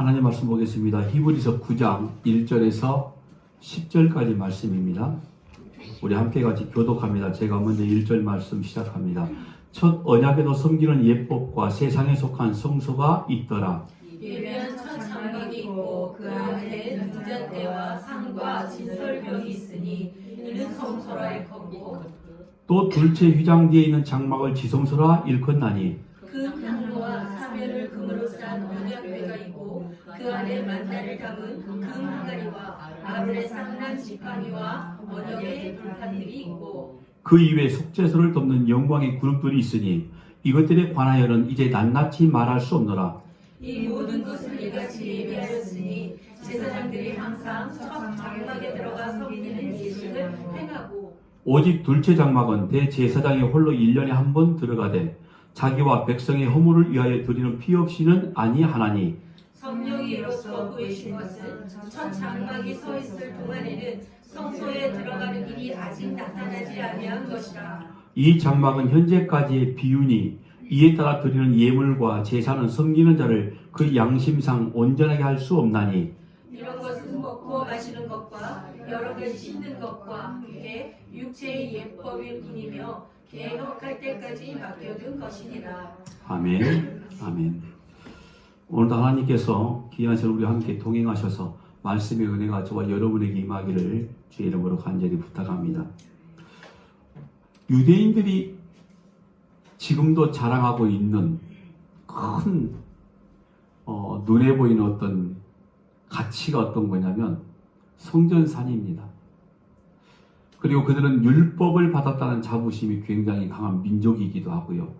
하나님 말씀 보겠습니다. 히브리서 9장 1절에서 10절까지 말씀입니다. 우리 함께 같이 교독합니다. 제가 먼저 1절 말씀 시작합니다. 첫 언약에도 섬기는 예법과 세상에 속한 성소가 있더라. 이면 첫 장막이 있고 그 안에 등잔대와 상과 진설벽이 있으니 이는 성소라 일컫고 또 둘째 휘장 뒤에 있는 장막을 지성소라 일컫나니 그 향로와 사면을 금으로 싼 언약궤가 있고 그 안에 만나를 담은 금 항아리와 아론의 쌍난 지팡이와 언약의 불판들이 있고 그 이외에 속죄소를 덮는 영광의 그룹들이 있으니 이것들에 관하여는 이제 낱낱이 말할 수 없노라. 이 모든 것을 이같이 예비하였으니 제사장들이 항상 첫 장막에 들어가 섬기는 예식을 행하고 오직 둘째 장막은 대제사장이 홀로 1년에 한 번 들어가되 자기와 백성의 허물을 위하여 드리는 피 없이는 아니하나니 성령이 이로써 보이신 것은 첫 장막이 서 있을 동안에는 성소에 들어가는 길이 아직 나타나지 아니한 것이라. 이 장막은 현재까지의 비유니 이에 따라 드리는 예물과 제사는 섬기는 자를 그 양심상 온전하게 할 수 없나니 이런 것은 먹고 마시는 것과 여러 가지 씻는 것과 함께 육체의 예법일 뿐이며 개혁할 때까지 맡겨둔 것이니라. 아멘. 아멘. 오늘도 하나님께서 귀한 시간 우리와 함께 동행하셔서 말씀의 은혜가 저와 여러분에게 임하기를 주의 이름으로 간절히 부탁합니다. 유대인들이 지금도 자랑하고 있는 큰 눈에 보이는 어떤 가치가 어떤 거냐면 성전산입니다. 그리고 그들은 율법을 받았다는 자부심이 굉장히 강한 민족이기도 하고요.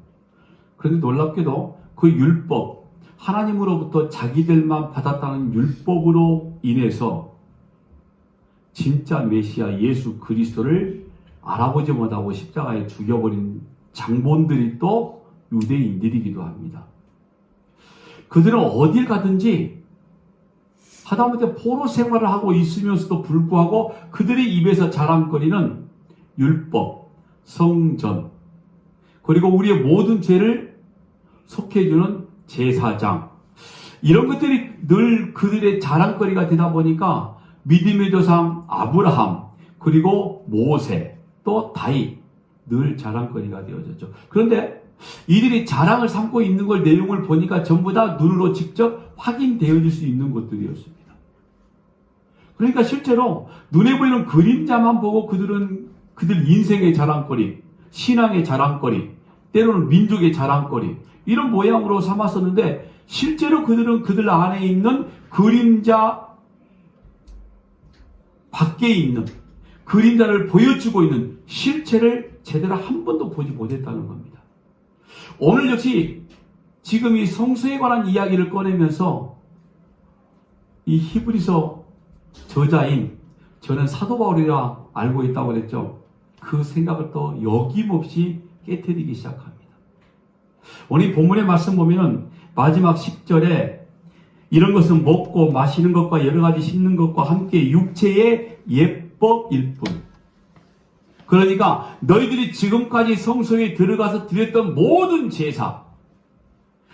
그런데 놀랍게도 그 율법, 하나님으로부터 자기들만 받았다는 율법으로 인해서 진짜 메시아 예수 그리스도를 알아보지 못하고 십자가에 죽여버린 장본들이 또 유대인들이기도 합니다. 그들은 어딜 가든지 하다못해 포로 생활을 하고 있으면서도 불구하고 그들의 입에서 자랑거리는 율법, 성전, 그리고 우리의 모든 죄를 속해주는 제사장, 이런 것들이 늘 그들의 자랑거리가 되다 보니까 믿음의 조상 아브라함, 그리고 모세, 또 다윗, 늘 자랑거리가 되어졌죠. 그런데 이들이 자랑을 삼고 있는 걸 내용을 보니까 전부 다 눈으로 직접 확인되어질 수 있는 것들이었습니다. 그러니까 실제로 눈에 보이는 그림자만 보고 그들 인생의 자랑거리, 신앙의 자랑거리, 때로는 민족의 자랑거리, 이런 모양으로 삼았었는데 실제로 그들은 그들 안에 있는 그림자 밖에 있는 그림자를 보여주고 있는 실체를 제대로 한 번도 보지 못했다는 겁니다. 오늘 역시 지금 이 성소에 관한 이야기를 꺼내면서 이 히브리서 저자인 저는 사도 바울이라 알고 있다고 그랬죠. 그 생각을 또 여김없이 깨트리기 시작합니다. 오늘 본문의 말씀 보면은 마지막 10절에 이런 것은 먹고 마시는 것과 여러 가지 씹는 것과 함께 육체의 예법일 뿐. 그러니까 너희들이 지금까지 성소에 들어가서 드렸던 모든 제사,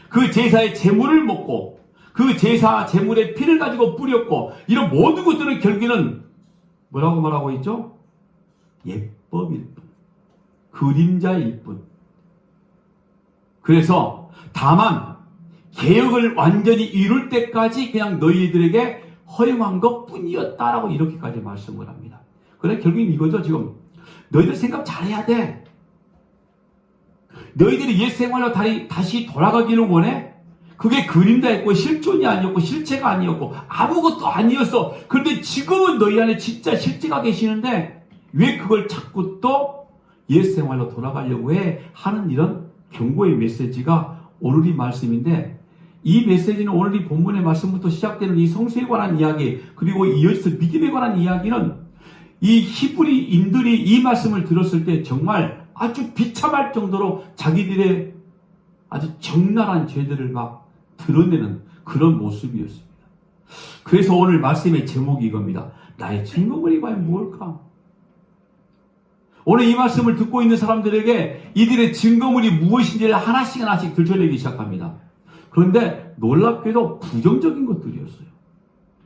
그 제사의 제물을 먹고 그 제사 제물의 피를 가지고 뿌렸고 이런 모든 것들은 결국에는 뭐라고 말하고 있죠? 예법일 뿐, 그림자일 뿐. 그래서 다만 개혁을 완전히 이룰 때까지 그냥 너희들에게 허용한 것 뿐이었다라고 이렇게까지 말씀을 합니다. 그래 결국엔 이거죠. 지금 너희들 생각 잘해야 돼. 너희들이 옛 생활로 다시 돌아가기를 원해? 그게 그림자였고 실존이 아니었고 실체가 아니었고 아무것도 아니었어. 그런데 지금은 너희 안에 진짜 실체가 계시는데 왜 그걸 자꾸 또 옛 생활로 돌아가려고 해? 하는 이런 경고의 메시지가 오늘 이 말씀인데, 이 메시지는 오늘 이 본문의 말씀부터 시작되는 이 성수에 관한 이야기, 그리고 이어서 믿음에 관한 이야기는 이 히브리인들이 이 말씀을 들었을 때 정말 아주 비참할 정도로 자기들의 아주 적나라한 죄들을 막 드러내는 그런 모습이었습니다. 그래서 오늘 말씀의 제목이 이겁니다. 나의 증거물이 과연 무엇일까? 오늘 이 말씀을 듣고 있는 사람들에게 이들의 증거물이 무엇인지를 하나씩 들춰내기 시작합니다. 그런데 놀랍게도 부정적인 것들이었어요.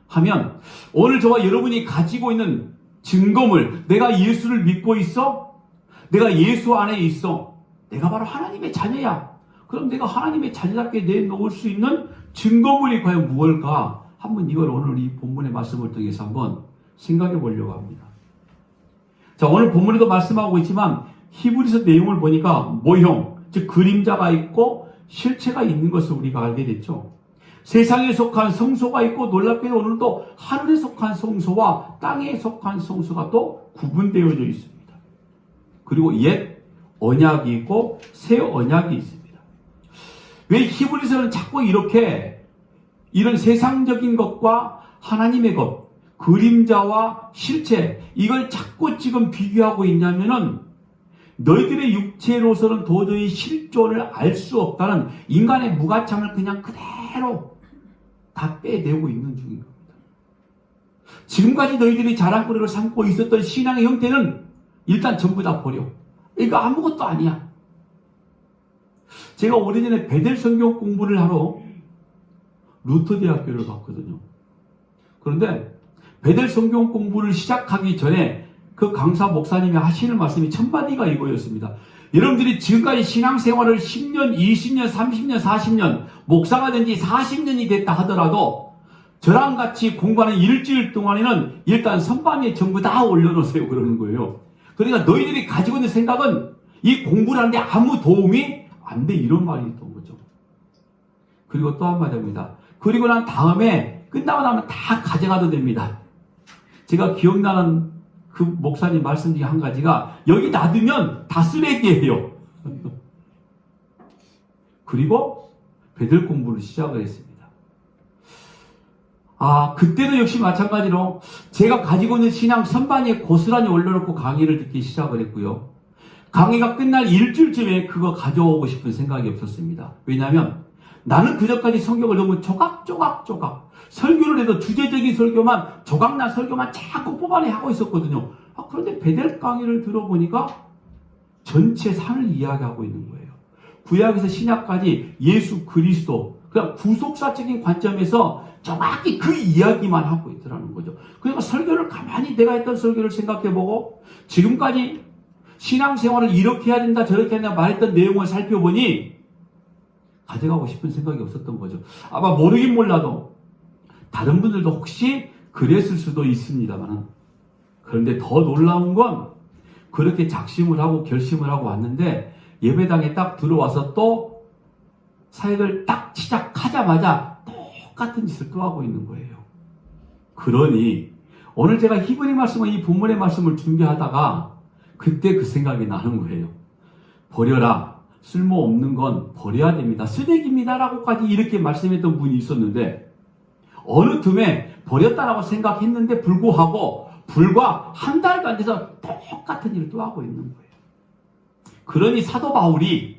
하면 오늘 저와 여러분이 가지고 있는 증거물, 내가 예수를 믿고 있어? 내가 예수 안에 있어? 내가 바로 하나님의 자녀야. 그럼 내가 하나님의 자녀답게 내놓을 수 있는 증거물이 과연 무엇일까? 한번 이걸 오늘 이 본문의 말씀을 통해서 한번 생각해 보려고 합니다. 자, 오늘 본문에도 말씀하고 있지만 히브리서 내용을 보니까 모형, 즉 그림자가 있고 실체가 있는 것을 우리가 알게 됐죠. 세상에 속한 성소가 있고 놀랍게도 오늘도 하늘에 속한 성소와 땅에 속한 성소가 또 구분되어져 있습니다. 그리고 옛 언약이 있고 새 언약이 있습니다. 왜 히브리서는 자꾸 이렇게 이런 세상적인 것과 하나님의 것, 그림자와 실체, 이걸 자꾸 지금 비교하고 있냐면은 너희들의 육체로서는 도저히 실존을 알 수 없다는 인간의 무가참을 그냥 그대로 다 빼내고 있는 중인 겁니다. 지금까지 너희들이 자랑거리로 삼고 있었던 신앙의 형태는 일단 전부 다 버려. 이거 아무것도 아니야. 제가 오래전에 베델 성경 공부를 하러 루터 대학교를 갔거든요. 그런데 베델 성경 공부를 시작하기 전에 그 강사 목사님이 하시는 말씀이 첫마디가 이거였습니다. 여러분들이 지금까지 신앙생활을 10년, 20년, 30년, 40년, 목사가 된 지 40년이 됐다 하더라도 저랑 같이 공부하는 일주일 동안에는 일단 선반위에 전부 다 올려놓으세요. 그러는 거예요. 그러니까 너희들이 가지고 있는 생각은 이 공부를 하는데 아무 도움이 안 돼. 이런 말이 있던 거죠. 그리고 또 한마디 합니다. 그리고 난 다음에 끝나고 나면 다 가져가도 됩니다. 제가 기억나는 그 목사님 말씀 중에 한 가지가 여기 놔두면 다 쓰레기예요. 그리고 베델 공부를 시작을 했습니다. 그때도 역시 마찬가지로 제가 가지고 있는 신앙 선반위에 고스란히 올려놓고 강의를 듣기 시작을 했고요. 강의가 끝날 일주일쯤에 그거 가져오고 싶은 생각이 없었습니다. 왜냐하면 나는 그전까지 성경을 너무 조각 설교를 해도 주제적인 설교만 조각난 설교만 자꾸 뽑아내 하고 있었거든요. 그런데 베델 강의를 들어보니까 전체 산을 이야기하고 있는 거예요. 구약에서 신약까지 예수 그리스도 그냥 구속사적인 관점에서 정확히 그 이야기만 하고 있더라는 거죠. 그러니까 설교를 가만히 내가 했던 설교를 생각해보고 지금까지 신앙생활을 이렇게 해야 된다 저렇게 해야 된다 말했던 내용을 살펴보니 가져가고 싶은 생각이 없었던 거죠. 아마 모르긴 몰라도 다른 분들도 혹시 그랬을 수도 있습니다만 그런데 더 놀라운 건 그렇게 작심을 하고 결심을 하고 왔는데 예배당에 딱 들어와서 또 사역을 딱 시작하자마자 똑같은 짓을 또 하고 있는 거예요. 그러니 오늘 제가 히브리 말씀과 이 본문의 말씀을 준비하다가 그때 그 생각이 나는 거예요. 버려라. 쓸모없는 건 버려야 됩니다. 쓰레기입니다. 라고까지 이렇게 말씀했던 분이 있었는데 어느 틈에 버렸다라고 생각했는데 불구하고 불과 한 달도 안 돼서 똑같은 일을 또 하고 있는 거예요. 그러니 사도 바울이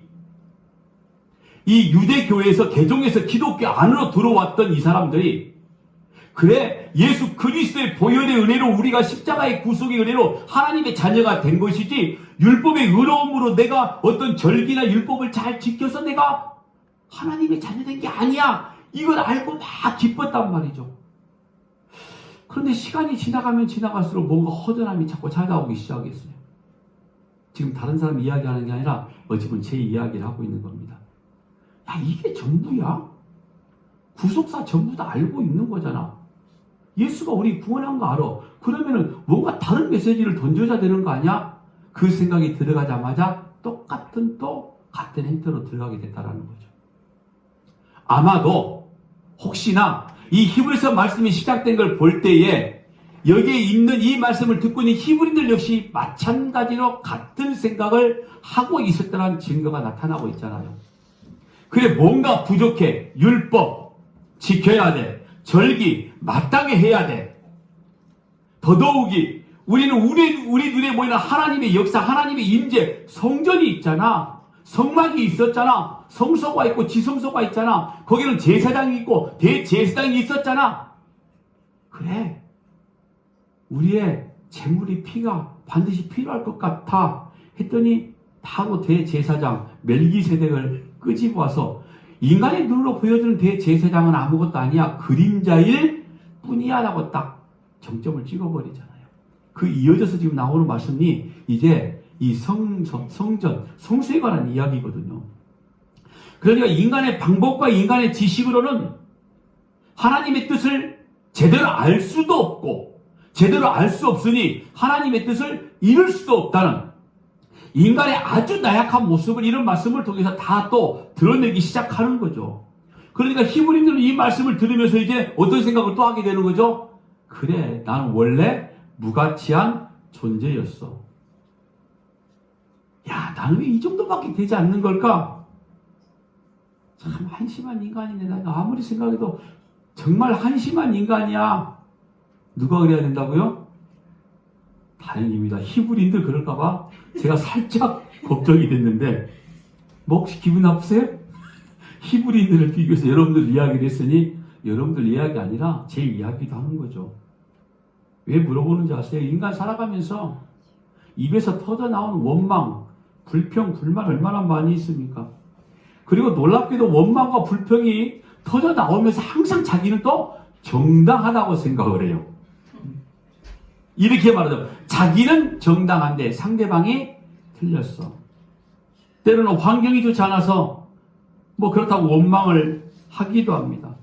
이 유대교회에서 개종해서 기독교 안으로 들어왔던 이 사람들이 그래 예수 그리스도의 보혈의 은혜로 우리가 십자가의 구속의 은혜로 하나님의 자녀가 된 것이지 율법의 의로움으로 내가 어떤 절기나 율법을 잘 지켜서 내가 하나님의 자녀 된 게 아니야. 이걸 알고 막 기뻤단 말이죠. 그런데 시간이 지나가면 지나갈수록 뭔가 허전함이 자꾸 찾아오기 시작했어요. 지금 다른 사람 이야기하는 게 아니라 어찌 보면 제 이야기를 하고 있는 겁니다. 야, 이게 전부야? 구속사 전부 다 알고 있는 거잖아. 예수가 우리 구원한 거 알아. 그러면은 뭔가 다른 메시지를 던져야 되는 거 아니야? 그 생각이 들어가자마자 똑같은 또 같은 행태로 들어가게 됐다라는 거죠. 아마도 혹시나 이 히브리서 말씀이 시작된 걸 볼 때에 여기에 있는 이 말씀을 듣고 있는 히브리들 역시 마찬가지로 같은 생각을 하고 있었다는 증거가 나타나고 있잖아요. 그래 뭔가 부족해. 율법 지켜야 돼. 절기 마땅히 해야 돼. 더더욱이 우리는 우리 눈에 보이는 하나님의 역사, 하나님의 임재, 성전이 있잖아. 성막이 있었잖아. 성소가 있고 지성소가 있잖아. 거기는 제사장이 있고 대제사장이 있었잖아. 그래. 우리의 재물이 피가 반드시 필요할 것 같아 했더니 바로 대제사장 멜기세덱을 끄집어 와서 인간의 눈으로 보여주는 대제사장은 아무것도 아니야. 그림자일 뿐이야 라고 딱 정점을 찍어버리잖아요. 그 이어져서 지금 나오는 말씀이 이제 이 성전, 성수에 관한 이야기거든요. 그러니까 인간의 방법과 인간의 지식으로는 하나님의 뜻을 제대로 알 수도 없고 제대로 알 수 없으니 하나님의 뜻을 이룰 수도 없다는 인간의 아주 나약한 모습을 이런 말씀을 통해서 다 또 드러내기 시작하는 거죠. 그러니까 히브리인들은 이 말씀을 들으면서 이제 어떤 생각을 또 하게 되는 거죠? 그래, 나는 원래 무가치한 존재였어. 야, 나는 왜 이 정도밖에 되지 않는 걸까? 참 한심한 인간이네. 내가 아무리 생각해도 정말 한심한 인간이야. 누가 그래야 된다고요? 다행입니다. 히브리인들 그럴까봐 제가 살짝 걱정이 됐는데, 뭐 혹시 기분 나쁘세요? 히브리인들을 비교해서 여러분들 이야기를 했으니 여러분들 이야기 아니라 제 이야기도 하는 거죠. 왜 물어보는지 아세요? 인간 살아가면서 입에서 터져 나오는 원망, 불평, 불만 얼마나 많이 있습니까? 그리고 놀랍게도 원망과 불평이 터져 나오면서 항상 자기는 또 정당하다고 생각을 해요. 이렇게 말하죠. 자기는 정당한데 상대방이 틀렸어. 때로는 환경이 좋지 않아서 뭐 그렇다고 원망을 하기도 합니다.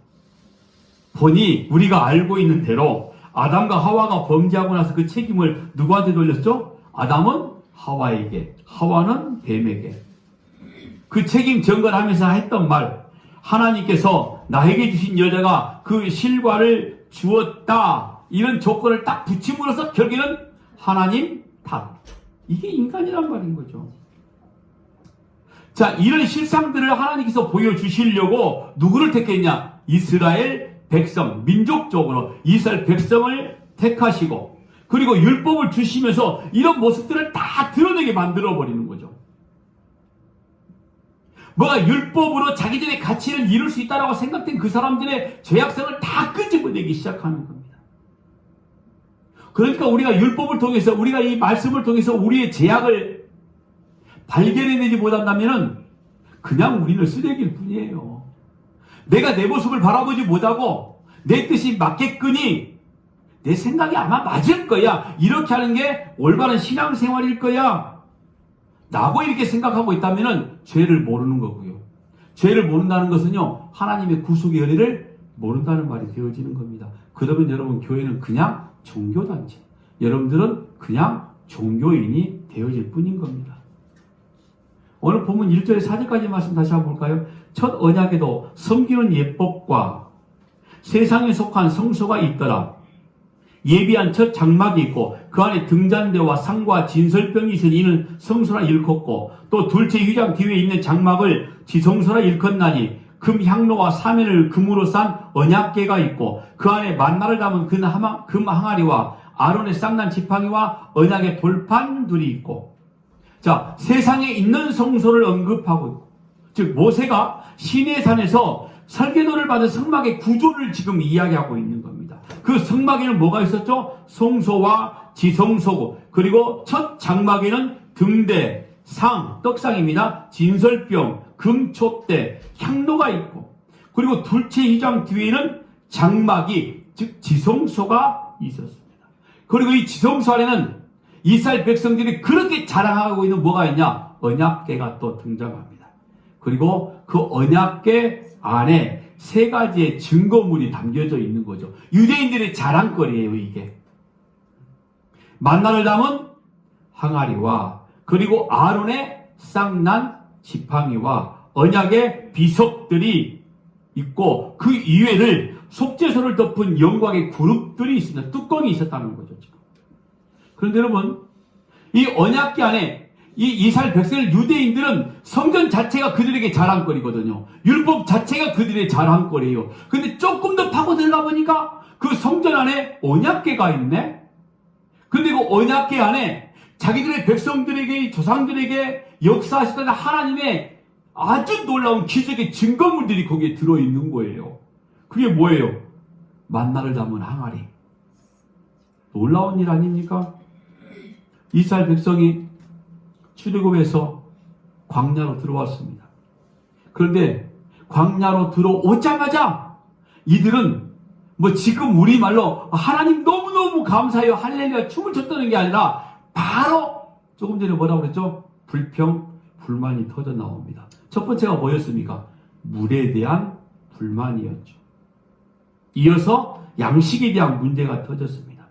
보니 우리가 알고 있는 대로 아담과 하와가 범죄하고 나서 그 책임을 누구한테 돌렸죠? 아담은 하와에게, 하와는 뱀에게. 그 책임 전가하면서 했던 말, 하나님께서 나에게 주신 여자가 그 실과를 주었다. 이런 조건을 딱 붙임으로써 결국에는 하나님 탓. 이게 인간이란 말인 거죠. 자, 이런 실상들을 하나님께서 보여주시려고 누구를 택했냐? 이스라엘 백성, 민족적으로 이스라엘 백성을 택하시고 그리고 율법을 주시면서 이런 모습들을 다 드러내게 만들어버리는 거죠. 뭐가 율법으로 자기들의 가치를 이룰 수 있다고 생각된 그 사람들의 죄악성을 다 끄집어내기 시작하는 겁니다. 그러니까 우리가 율법을 통해서 우리가 이 말씀을 통해서 우리의 죄악을 발견해내지 못한다면 그냥 우리는 쓰레기일 뿐이에요. 내가 내 모습을 바라보지 못하고 내 뜻이 맞겠거니 내 생각이 아마 맞을 거야. 이렇게 하는 게 올바른 신앙생활일 거야. 라고 이렇게 생각하고 있다면 죄를 모르는 거고요. 죄를 모른다는 것은요. 하나님의 구속의 은혜를 모른다는 말이 되어지는 겁니다. 그러면 여러분 교회는 그냥 종교단체. 여러분들은 그냥 종교인이 되어질 뿐인 겁니다. 오늘 본문 1절에 4절까지 말씀 다시 한번 볼까요? 첫 언약에도 섬기는 예법과 세상에 속한 성소가 있더라. 예비한 첫 장막이 있고 그 안에 등잔대와 상과 진설병이 있으니 이는 성소라 일컫고 또 둘째 휘장 뒤에 있는 장막을 지성소라 일컫나니 금 향로와 사면을 금으로 싼 언약궤가 있고 그 안에 만나를 담은 금 항아리와 아론의 쌍난 지팡이와 언약의 돌판들이 있고 자 세상에 있는 성소를 언급하고 있고 즉 모세가 시내산에서 설계도를 받은 성막의 구조를 지금 이야기하고 있는 겁니다. 그 성막에는 뭐가 있었죠? 성소와 지성소고 그리고 첫 장막에는 등대, 상, 떡상입니다. 진설병, 금촛대, 향로가 있고 그리고 둘째 휘장 뒤에는 장막이 즉 지성소가 있었습니다. 그리고 이 지성소 안에는 이스라엘 백성들이 그렇게 자랑하고 있는 뭐가 있냐? 언약궤가 또 등장합니다. 그리고 그 언약궤 안에 세 가지의 증거물이 담겨져 있는 거죠. 유대인들의 자랑거리예요, 이게. 만나를 담은 항아리와 그리고 아론의 쌍난 지팡이와 언약의 비석들이 있고 그 이외를 속죄소를 덮은 영광의 그룹들이 있습니다. 뚜껑이 있었다는 거죠, 지금. 그런데 여러분, 이 언약궤 안에 이 이스라엘 백성들 유대인들은 성전 자체가 그들에게 자랑거리거든요. 율법 자체가 그들의 자랑거리예요. 근데 조금 더 파고 들어가 보니까 그 성전 안에 언약궤가 있네. 근데 그 언약궤 안에 자기들의 백성들에게 조상들에게 역사하시던 하나님의 아주 놀라운 기적의 증거물들이 거기에 들어있는 거예요. 그게 뭐예요? 만나를 담은 항아리. 놀라운 일 아닙니까? 이스라엘 백성이 출애굽에서 광야로 들어왔습니다. 그런데 광야로 들어오자마자 이들은 뭐 지금 우리말로 하나님 너무너무 감사해요 할렐루야 춤을 췄다는 게 아니라 바로 조금 전에 뭐라고 그랬죠? 불평, 불만이 터져 나옵니다. 첫 번째가 뭐였습니까? 물에 대한 불만이었죠. 이어서 양식에 대한 문제가 터졌습니다.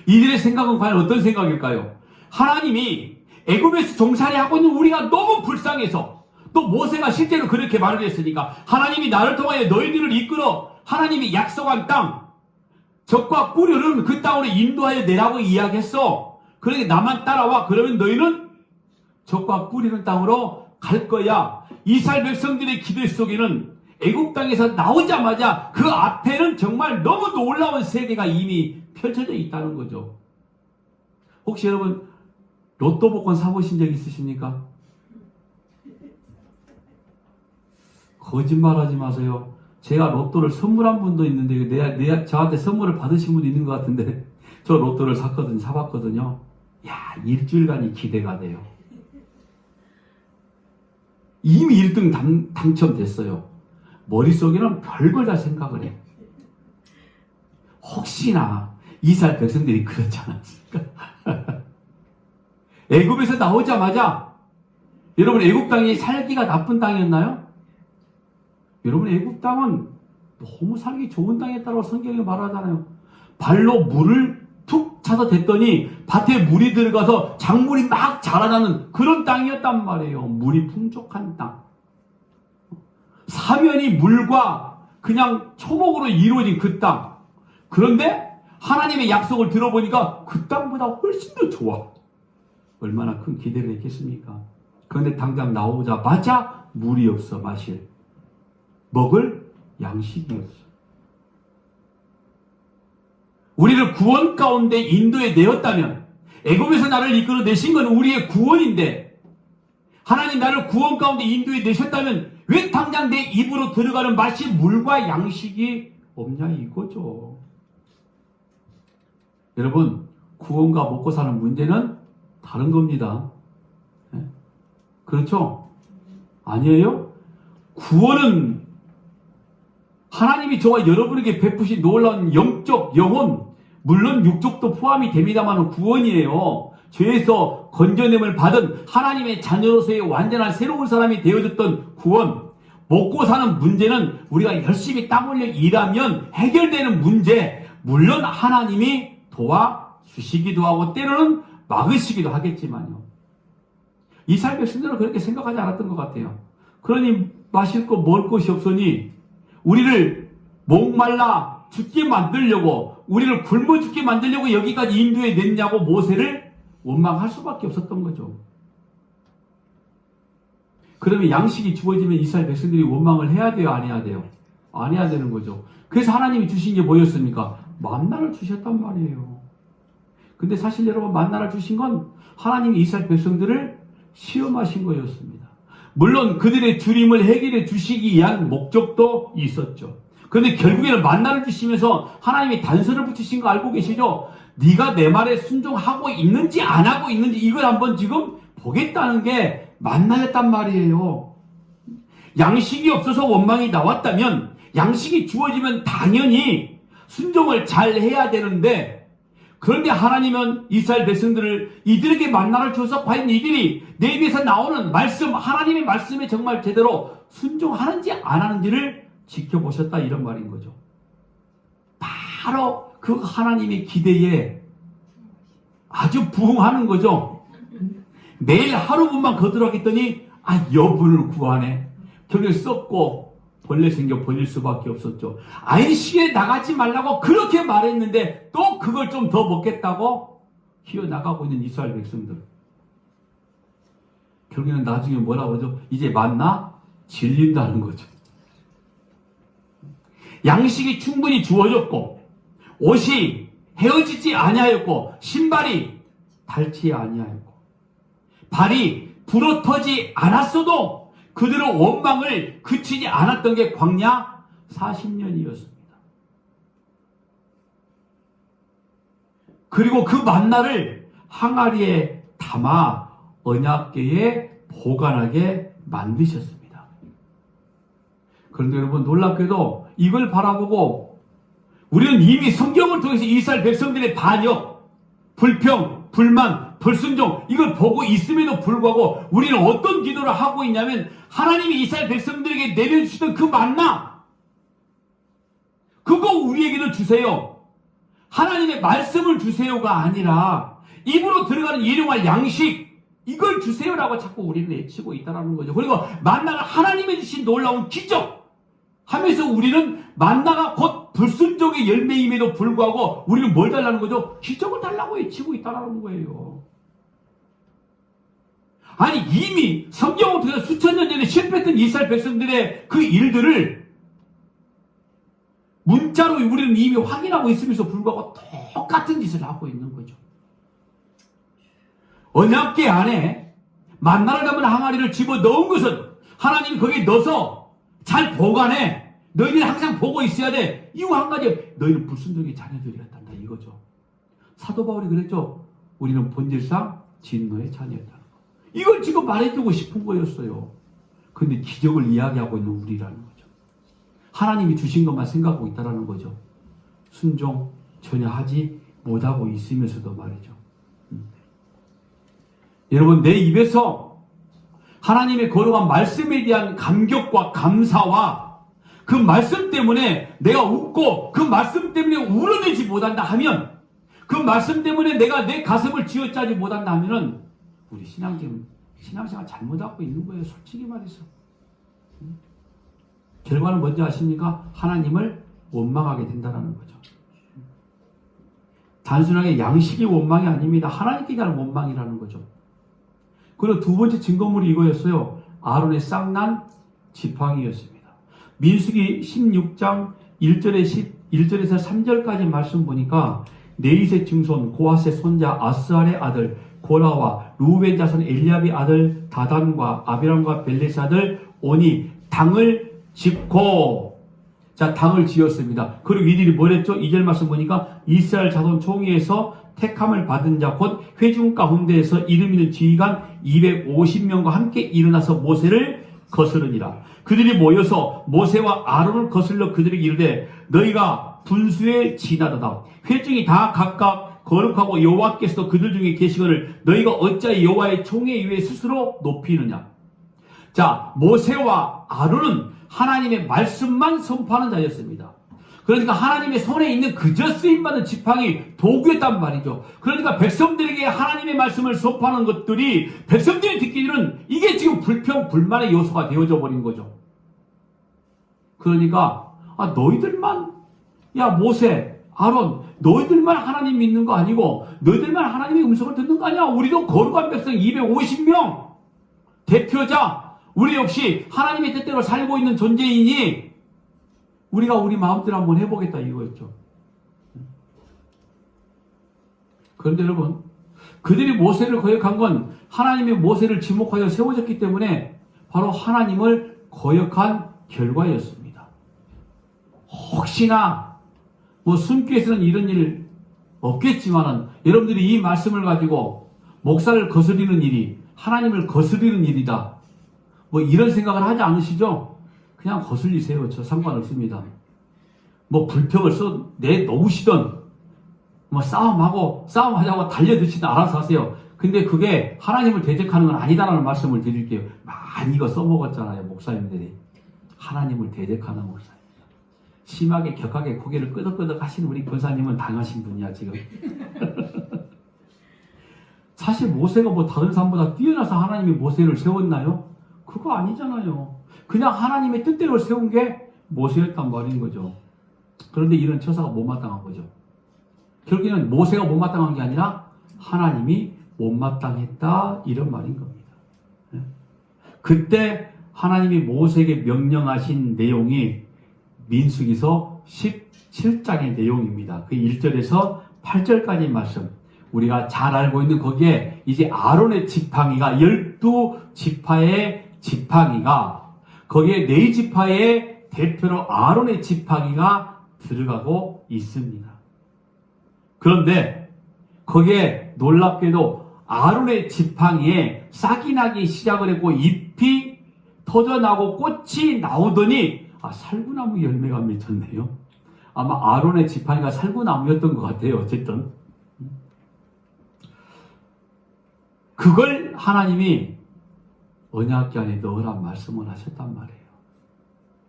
이들의 생각은 과연 어떤 생각일까요? 하나님이 애굽에서 종살이 하고 있는 우리가 너무 불쌍해서 또 모세가 실제로 그렇게 말을 했으니까 하나님이 나를 통하여 너희들을 이끌어 하나님이 약속한 땅 적과 꿀이 흐르는 그 땅으로 인도하여 내라고 이야기했어. 그러니까 나만 따라와. 그러면 너희는 적과 꿀이 흐르는 땅으로 갈 거야. 이스라엘 백성들의 기대 속에는 애국 땅에서 나오자마자 그 앞에는 정말 너무 놀라운 세계가 이미 펼쳐져 있다는 거죠. 혹시 여러분 로또 복권 사보신 적 있으십니까? 거짓말하지 마세요. 제가 로또를 선물한 분도 있는데 저한테 선물을 받으신 분도 있는 것 같은데 저 로또를 사봤거든요. 야, 일주일간이 기대가 돼요. 이미 1등 당첨됐어요. 머릿속에는 별걸 다 생각을 해요. 혹시나 이스라엘 백성들이 그렇지 않았을까? 애굽에서 나오자마자 여러분 애굽 땅이 살기가 나쁜 땅이었나요? 여러분 애굽 땅은 너무 살기 좋은 땅이었다고 성경이 말하잖아요. 발로 물을 툭 차서 댔더니 밭에 물이 들어가서 작물이 막 자라나는 그런 땅이었단 말이에요. 물이 풍족한 땅. 사면이 물과 그냥 초목으로 이루어진 그 땅. 그런데 하나님의 약속을 들어보니까 그 땅보다 훨씬 더 좋아. 얼마나 큰 기대를 했겠습니까? 그런데 당장 나오자마자 물이 없어 먹을 양식이 없어. 우리를 구원 가운데 인도에 내었다면 애굽에서 나를 이끌어 내신 건 우리의 구원인데 하나님 나를 구원 가운데 인도에 내셨다면 왜 당장 내 입으로 들어가는 마실 물과 양식이 없냐 이거죠. 여러분 구원과 먹고 사는 문제는 다른 겁니다. 네? 그렇죠? 아니에요? 구원은 하나님이 저와 여러분에게 베푸신 놀라운 영적 영혼, 물론 육적도 포함이 됩니다만 구원이에요. 죄에서 건져냄을 받은 하나님의 자녀로서의 완전한 새로운 사람이 되어졌던 구원. 먹고 사는 문제는 우리가 열심히 땀 흘려 일하면 해결되는 문제. 물론 하나님이 도와주시기도 하고 때로는 막으시기도 하겠지만요. 이스라엘 백성들은 그렇게 생각하지 않았던 것 같아요. 그러니 마실 것 먹을 것이 없으니 우리를 목말라 죽게 만들려고 우리를 굶어 죽게 만들려고 여기까지 인도에 냈냐고 모세를 원망할 수밖에 없었던 거죠. 그러면 양식이 주어지면 이스라엘 백성들이 원망을 해야 돼요? 안 해야 돼요? 안 해야 되는 거죠. 그래서 하나님이 주신 게 뭐였습니까? 만나를 주셨단 말이에요. 근데 사실 여러분 만나를 주신 건 하나님이 이스라엘 백성들을 시험하신 거였습니다. 물론 그들의 주림을 해결해 주시기 위한 목적도 있었죠. 그런데 결국에는 만나를 주시면서 하나님이 단서를 붙이신 거 알고 계시죠? 네가 내 말에 순종하고 있는지 안 하고 있는지 이걸 한번 지금 보겠다는 게 만나였단 말이에요. 양식이 없어서 원망이 나왔다면 양식이 주어지면 당연히 순종을 잘 해야 되는데 그런데 하나님은 이스라엘 백성들을 이들에게 만나를 줘서 과연 이들이 내 입에서 나오는 말씀, 하나님의 말씀에 정말 제대로 순종하는지 안 하는지를 지켜보셨다 이런 말인 거죠. 바로 그 하나님의 기대에 아주 부응하는 거죠. 매일 하루분만 거들어가겠더니 여분을 구하네. 결국에 썩고 벌레 생겨 버릴 수밖에 없었죠. 안식에 나가지 말라고 그렇게 말했는데 또 그걸 좀 더 먹겠다고 휘어나가고 있는 이스라엘 백성들. 결국에는 나중에 뭐라고 그러죠? 이제 만나 질린다는 거죠. 양식이 충분히 주어졌고 옷이 헤어지지 아니하였고 신발이 닳지 아니하였고 발이 부러터지 않았어도 그들의 원망을 그치지 않았던 게 광야 40년이었습니다. 그리고 그 만나를 항아리에 담아 언약궤에 보관하게 만드셨습니다. 그런데 여러분 놀랍게도 이걸 바라보고 우리는 이미 성경을 통해서 이스라엘 백성들의 반역, 불평, 불만, 불순종 이걸 보고 있음에도 불구하고 우리는 어떤 기도를 하고 있냐면 하나님이 이스라엘 백성들에게 내려주시던 그 만나 그거 우리에게도 주세요. 하나님의 말씀을 주세요가 아니라 입으로 들어가는 일용할 양식 이걸 주세요라고 자꾸 우리는 외치고 있다는 거죠. 그리고 만나가 하나님의 주신 놀라운 기적 하면서 우리는 만나가 곧 불순종의 열매임에도 불구하고 우리는 뭘 달라는 거죠? 기적을 달라고 외치고 있다는 거예요. 아니 이미 성경을 통해서 수천 년 전에 실패했던 이스라엘 백성들의 그 일들을 문자로 우리는 이미 확인하고 있으면서 불구하고 똑같은 짓을 하고 있는 거죠. 언약궤 안에 만나를 담은 항아리를 집어넣은 것은 하나님이 거기에 넣어서 잘 보관해. 너희들이 항상 보고 있어야 돼. 이유 한 가지, 너희는 불순종의 자녀들이었단다 이거죠. 사도 바울이 그랬죠. 우리는 본질상 진노의 자녀였다는 거. 이걸 지금 말해주고 싶은 거였어요. 근데 기적을 이야기하고 있는 우리라는 거죠. 하나님이 주신 것만 생각하고 있다는 거죠. 순종 전혀 하지 못하고 있으면서도 말이죠. 여러분 내 입에서 하나님의 거룩한 말씀에 대한 감격과 감사와 그 말씀 때문에 내가 웃고 그 말씀 때문에 울어내지 못한다 하면 그 말씀 때문에 내가 내 가슴을 쥐어짜지 못한다 하면은 우리 신앙생활 잘못하고 있는 거예요. 솔직히 말해서. 결과는 뭔지 아십니까? 하나님을 원망하게 된다는 거죠. 단순하게 양식이 원망이 아닙니다. 하나님께 대한 원망이라는 거죠. 그리고 두 번째 증거물이 이거였어요. 아론의 쌍난 지팡이였습니다. 민수기 16장 1절에서 3절까지 말씀 보니까 네이세 증손 고하세 손자 아스알의 아들 고라와 루벤 자손 엘리압의 아들 다단과 아비람과 벨레스 아들 온이 당을 짓고 당을 지었습니다. 그리고 이들이 뭘 했죠? 2절 말씀 보니까 이스라엘 자손 총회에서 택함을 받은 자 곧 회중 가운데에서 이름 있는 지휘관 250명과 함께 일어나서 모세를 거스르니라. 그들이 모여서 모세와 아론을 거슬러 그들에게 이르되 너희가 분수에 지나도다. 회중이 다 각각 거룩하고 여호와께서도 그들 중에 계시거늘 너희가 어찌하여 여호와의 총회 위에 스스로 높이느냐. 자, 모세와 아론은 하나님의 말씀만 선포하는 자였습니다. 그러니까 하나님의 손에 있는 그저 쓰임받은 지팡이 도구였단 말이죠. 그러니까 백성들에게 하나님의 말씀을 선포하는 것들이 백성들이 듣기에는 이게 지금 불평 불만의 요소가 되어져 버린 거죠. 그러니까 너희들만 모세 아론 너희들만 하나님 믿는 거 아니고 너희들만 하나님의 음성을 듣는 거 아니야. 우리도 거룩한 백성 250명 대표자 우리 역시 하나님의 뜻대로 살고 있는 존재이니 우리가 우리 마음대로 한번 해보겠다 이거였죠. 그런데 여러분 그들이 모세를 거역한 건 하나님이 모세를 지목하여 세워졌기 때문에 바로 하나님을 거역한 결과였습니다. 혹시나 순교에서는 이런 일 없겠지만은 여러분들이 이 말씀을 가지고 목사를 거스리는 일이 하나님을 거스리는 일이다 이런 생각을 하지 않으시죠? 그냥 거슬리세요. 저 상관없습니다. 불평을 내놓으시던 싸움하자고 달려드시든 알아서 하세요. 근데 그게 하나님을 대적하는 건 아니다라는 말씀을 드릴게요. 많이 이거 써먹었잖아요. 목사님들이. 하나님을 대적하는 목사님. 심하게 격하게 고개를 끄덕끄덕 하시는 우리 권사님은 당하신 분이야 지금. 사실 모세가 다른 사람보다 뛰어나서 하나님이 모세를 세웠나요? 그거 아니잖아요. 그냥 하나님의 뜻대로 세운 게 모세였단 말인 거죠. 그런데 이런 처사가 못마땅한 거죠. 결국에는 모세가 못마땅한 게 아니라 하나님이 못마땅했다 이런 말인 겁니다. 그때 하나님이 모세에게 명령하신 내용이 민수기서 17장의 내용입니다. 그 1절에서 8절까지 말씀 우리가 잘 알고 있는 거기에 이제 아론의 지팡이가 12지파의 지팡이가 거기에 네 지파의 대표로 아론의 지팡이가 들어가고 있습니다. 그런데 거기에 놀랍게도 아론의 지팡이에 싹이 나기 시작을 했고 잎이 터져나고 꽃이 나오더니 살구나무 열매가 맺혔네요. 아마 아론의 지팡이가 살구나무였던 것 같아요. 어쨌든 그걸 하나님이 언약궤 안에 넣으란 말씀을 하셨단 말이에요.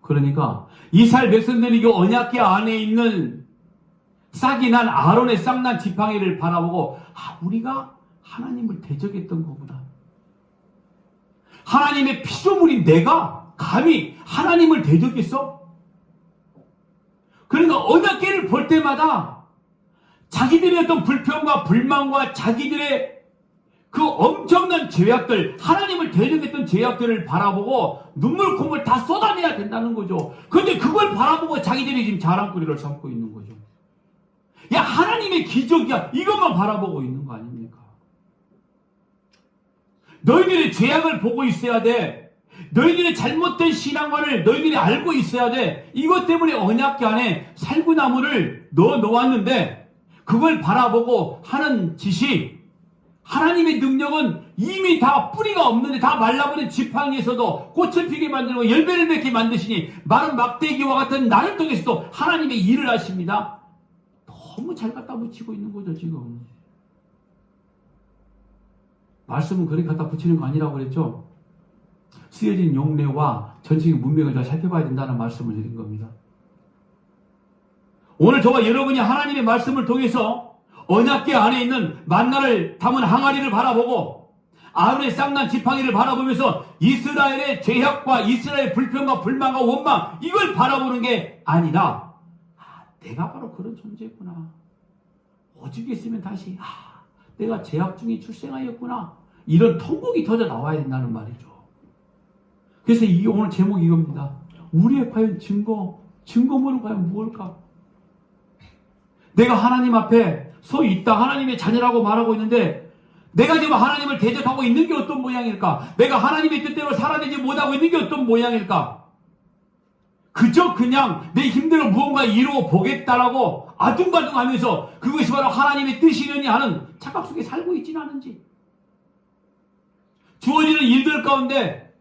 그러니까 이스라엘 백성들이 이 언약궤 안에 있는 싹이 난 아론의 싹난 지팡이를 바라보고 우리가 하나님을 대적했던 거구나. 하나님의 피조물인 내가 감히 하나님을 대적했어? 그러니까 언약궤를 볼 때마다 자기들의 어떤 불평과 불만과 자기들의 그 엄청난 죄악들, 하나님을 대적했던 죄악들을 바라보고 눈물 콧물 다 쏟아내야 된다는 거죠. 그런데 그걸 바라보고 자기들이 지금 자랑거리를 삼고 있는 거죠. 야, 하나님의 기적이야. 이것만 바라보고 있는 거 아닙니까? 너희들의 죄악을 보고 있어야 돼. 너희들의 잘못된 신앙관을 너희들이 알고 있어야 돼. 이것 때문에 언약궤 안에 살구나무를 넣어 놓았는데 그걸 바라보고 하는 짓이 하나님의 능력은 이미 다 뿌리가 없는데 다 말라버린 지팡이에서도 꽃을 피게 만들고 열매를 맺게 만드시니 마른 막대기와 같은 나를 통해서도 하나님의 일을 하십니다. 너무 잘 갖다 붙이고 있는 거죠 지금. 말씀은 그렇게 갖다 붙이는 거 아니라고 그랬죠. 쓰여진 용례와 전체적인 문맥을 잘 살펴봐야 된다는 말씀을 드린 겁니다. 오늘 저와 여러분이 하나님의 말씀을 통해서 언약궤 안에 있는 만나를 담은 항아리를 바라보고 아론의 쌍난 지팡이를 바라보면서 이스라엘의 죄악과 이스라엘의 불평과 불만과 원망 이걸 바라보는 게 아니라 내가 바로 그런 존재구나. 오죽 했으면 다시 내가 죄악 중에 출생하였구나. 이런 통곡이 터져 나와야 된다는 말이죠. 그래서 오늘 제목이 이겁니다. 우리의 과연 증거물은 과연 무엇일까? 내가 하나님 앞에 서 있다. 하나님의 자녀라고 말하고 있는데 내가 지금 하나님을 대적하고 있는 게 어떤 모양일까? 내가 하나님의 뜻대로 살아내지 못하고 있는 게 어떤 모양일까? 그저 그냥 내 힘대로 무언가 이루어 보겠다라고 아둥바둥하면서 그것이 바로 하나님의 뜻이려니 하는 착각 속에 살고 있지는 않은지, 주어지는 일들 가운데